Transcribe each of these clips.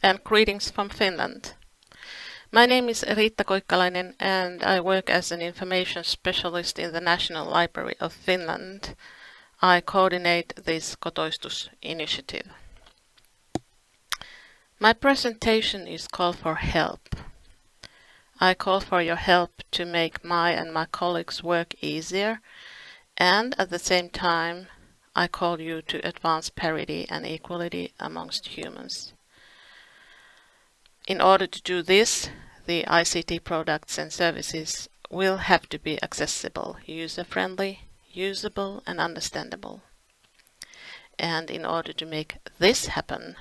and greetings from Finland. My name is Riitta Koikkalainen and I work as an information specialist in the National Library of Finland. I coordinate this Kotoistus initiative. My presentation is called for help. I call for your help to make my and my colleagues' work easier, and at the same time I call you to advance parity and equality amongst humans. In order to do this, the ICT products and services will have to be accessible, user-friendly, usable and understandable. And in order to make this happen,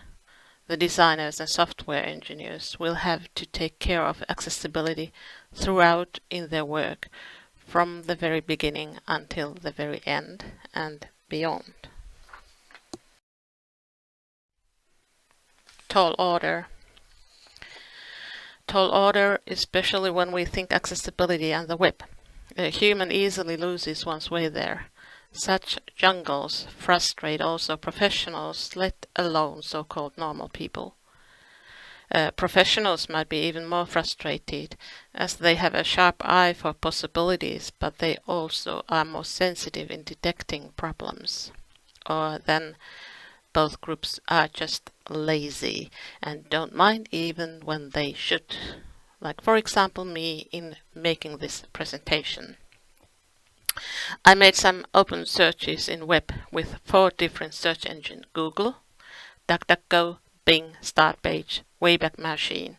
the designers and software engineers will have to take care of accessibility throughout in their work, from the very beginning until the very end and beyond. Tall order. Tall order, especially when we think accessibility and the web. A human easily loses one's way there. Such jungles frustrate also professionals, let alone so-called normal people. Professionals might be even more frustrated, as they have a sharp eye for possibilities, but they also are more sensitive in detecting problems. Or then both groups are just lazy and don't mind even when they should. Like for example me in making this presentation. I made some open searches in web with 4 different search engines: Google, DuckDuckGo, Bing, Startpage, Wayback Machine,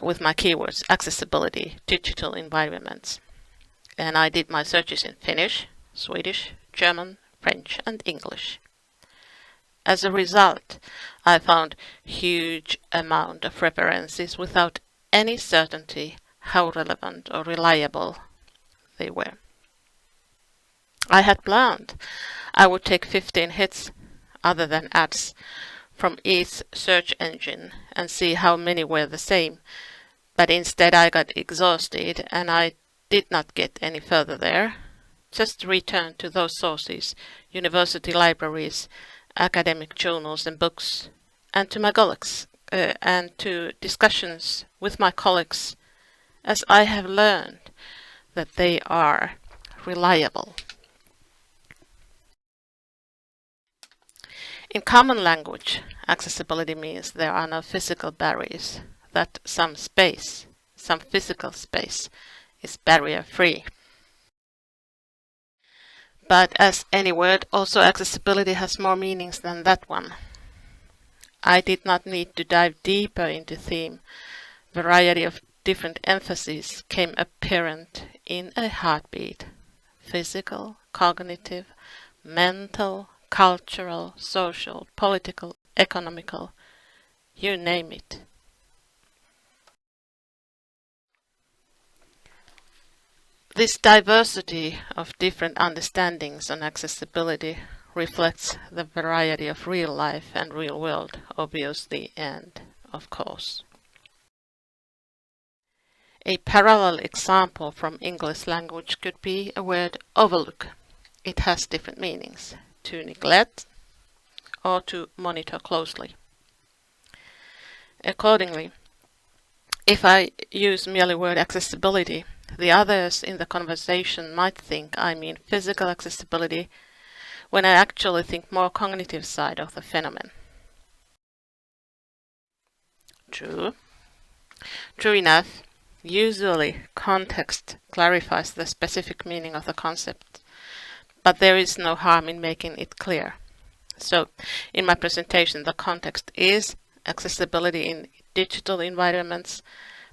with my keywords accessibility, digital environments. And I did my searches in Finnish, Swedish, German, French and English. As a result, I found huge amount of references without any certainty how relevant or reliable they were. I had planned I would take 15 hits, other than ads, from each search engine and see how many were the same, but instead I got exhausted and I did not get any further there. Just returned to those sources, university libraries, academic journals and books, and to my colleagues and to discussions with my colleagues, as I have learned that they are reliable. In common language, accessibility means there are no physical barriers, that some physical space is barrier-free. But as any word, also accessibility has more meanings than that one. I did not need to dive deeper into theme. Variety of different emphases came apparent in a heartbeat. Physical, cognitive, mental, cultural, social, political, economical, you name it. This diversity of different understandings on accessibility reflects the variety of real life and real world, obviously, and of course. A parallel example from English language could be a word overlook. It has different meanings: to neglect or to monitor closely. Accordingly, if I use merely word accessibility, the others in the conversation might think I mean physical accessibility, when I actually think more cognitive side of the phenomenon. True. True enough, usually context clarifies the specific meaning of the concept, but there is no harm in making it clear. So, in my presentation, the context is accessibility in digital environments,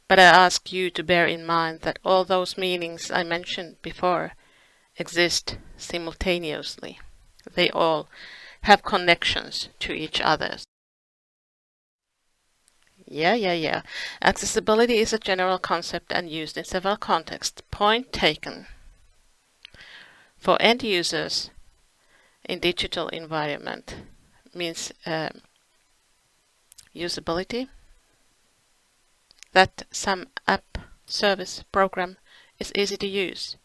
but I ask you to bear in mind that all those meanings I mentioned before exist simultaneously. They all have connections to each other. Yeah. Accessibility is a general concept and used in several contexts. Point taken. For end users in digital environment means usability, that some app, service, program is easy to use.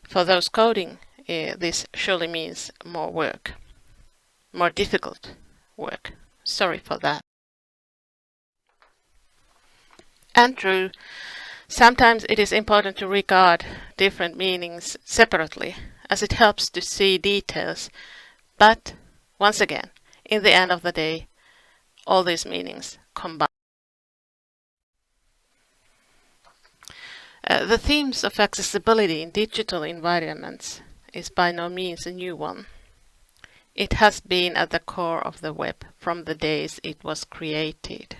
For those coding, this surely means more work, more difficult work. Sorry for that. And true, sometimes it is important to regard different meanings separately, as it helps to see details. But, once again, in the end of the day, all these meanings combine. The themes of accessibility in digital environments is by no means a new one. It has been at the core of the web from the days it was created.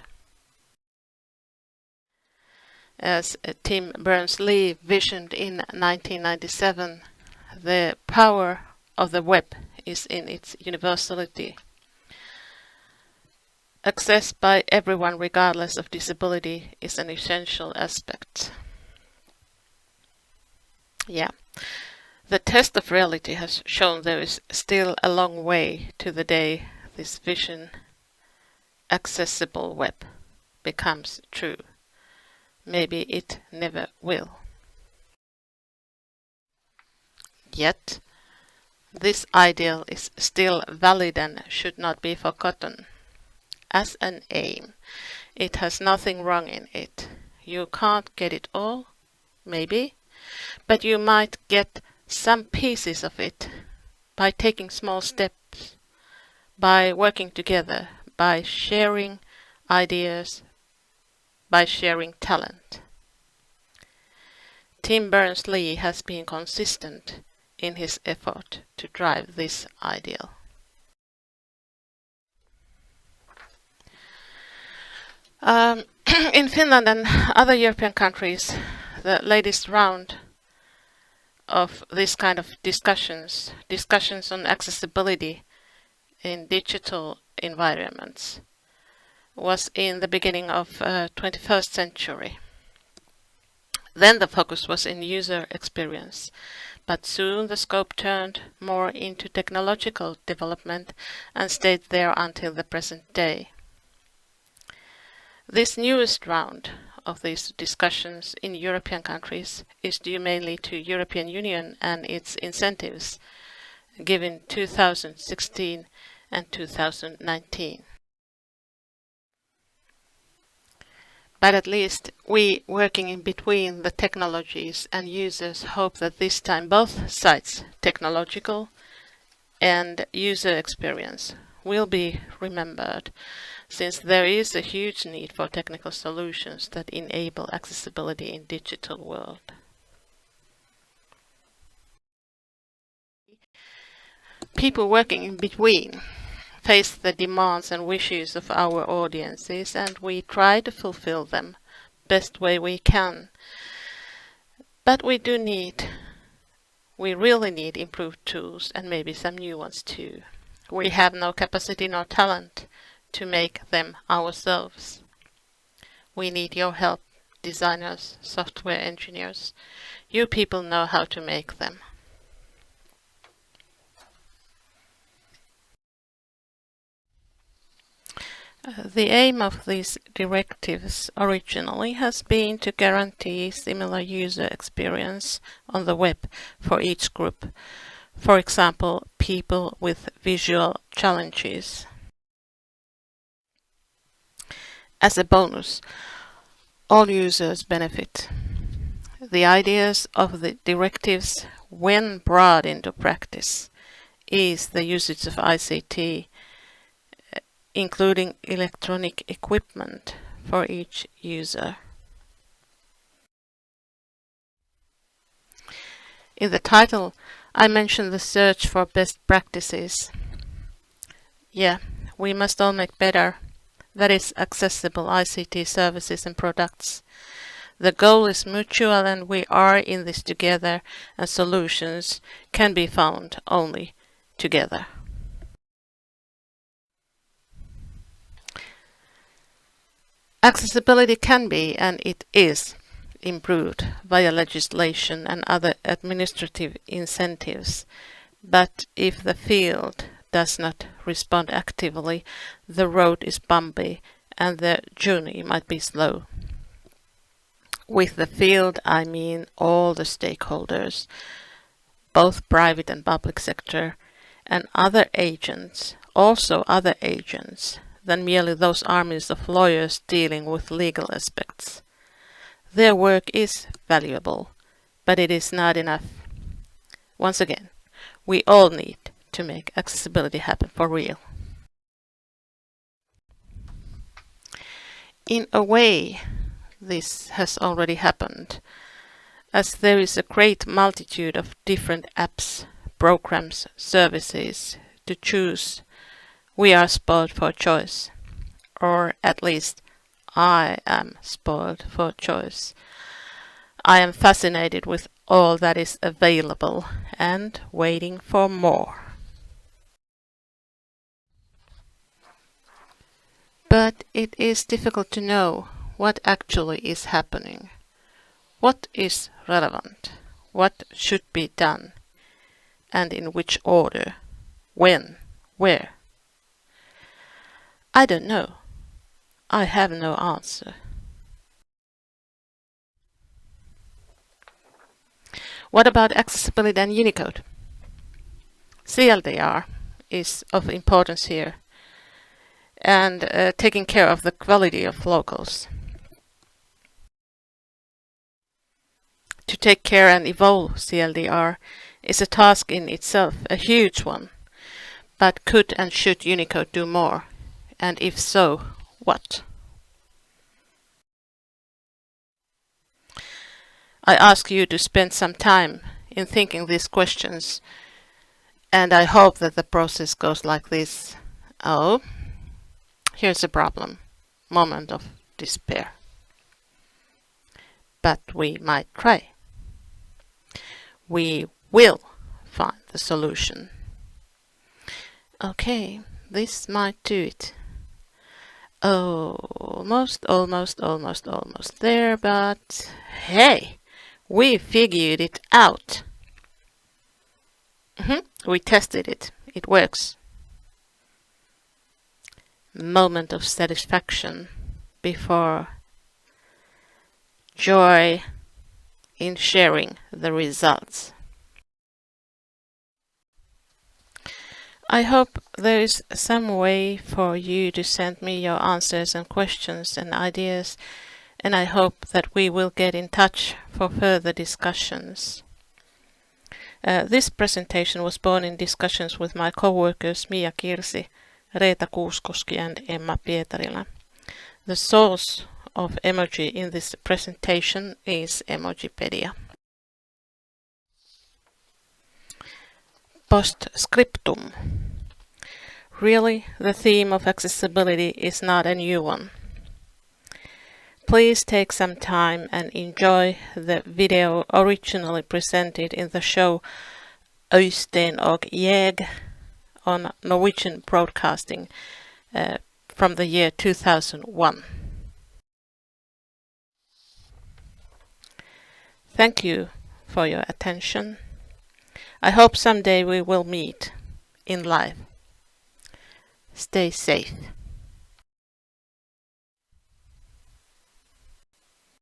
As Tim Berners-Lee visioned in 1997, the power of the web is in its universality. Access by everyone regardless of disability is an essential aspect. Yeah. The test of reality has shown there is still a long way to the day this vision, accessible web, becomes true. Maybe it never will. Yet, this ideal is still valid and should not be forgotten. As an aim, it has nothing wrong in it. You can't get it all, maybe, but you might get some pieces of it by taking small steps, by working together, by sharing ideas, by sharing talent. Tim Berners-Lee has been consistent in his effort to drive this ideal. In Finland and other European countries, the latest round of this kind of discussions on accessibility in digital environments, was in the beginning of 21st century. Then the focus was in user experience, but soon the scope turned more into technological development and stayed there until the present day. This newest round of these discussions in European countries is due mainly to European Union and its incentives given 2016 and 2019. But at least we working in between the technologies and users hope that this time both sides, technological and user experience, will be remembered, since there is a huge need for technical solutions that enable accessibility in digital world. People working in between face the demands and wishes of our audiences, and we try to fulfill them best way we can. But we really need improved tools and maybe some new ones too. We have no capacity nor talent to make them ourselves. We need your help, designers, software engineers. You people know how to make them. The aim of these directives originally has been to guarantee similar user experience on the web for each group. For example, people with visual challenges. As a bonus, all users benefit. The ideas of the directives, when brought into practice, is the usage of ICT, including electronic equipment for each user. In the title, I mentioned the search for best practices. Yeah, we must all make better, that is, accessible ICT services and products. The goal is mutual and we are in this together, and solutions can be found only together. Accessibility can be, and it is, improved via legislation and other administrative incentives. But if the field does not respond actively, the road is bumpy and the journey might be slow. With the field, I mean all the stakeholders, both private and public sector, and other agents, also other agents than merely those armies of lawyers dealing with legal aspects. Their work is valuable, but it is not enough. Once again, we all need to make accessibility happen for real. In a way, this has already happened, as there is a great multitude of different apps, programs, services to choose. We are spoiled for choice, or at least I am spoiled for choice. I am fascinated with all that is available and waiting for more. But it is difficult to know what actually is happening. What is relevant? What should be done? And in which order? When? Where? I don't know. I have no answer. What about accessibility and Unicode? CLDR is of importance here, and taking care of the quality of locals. To take care and evolve CLDR is a task in itself, a huge one. But could and should Unicode do more? And if so, what? I ask you to spend some time in thinking these questions, and I hope that the process goes like this. Oh, here's a problem. Moment of despair. But we might try. We will find the solution. Okay, this might do it. Almost there, but hey, we figured it out. We tested it. It works. Moment of satisfaction before joy in sharing the results. I hope there is some way for you to send me your answers and questions and ideas, and I hope that we will get in touch for further discussions. This presentation was born in discussions with my co-workers Mia Kirsi, Reeta Kuuskoski and Emma Pietarila. The source of emoji in this presentation is Emojipedia. Postscriptum. Really, the theme of accessibility is not a new one. Please take some time and enjoy the video originally presented in the show Øystein og jeg on Norwegian Broadcasting from the year 2001. Thank you for your attention. I hope someday we will meet in life. Stay safe.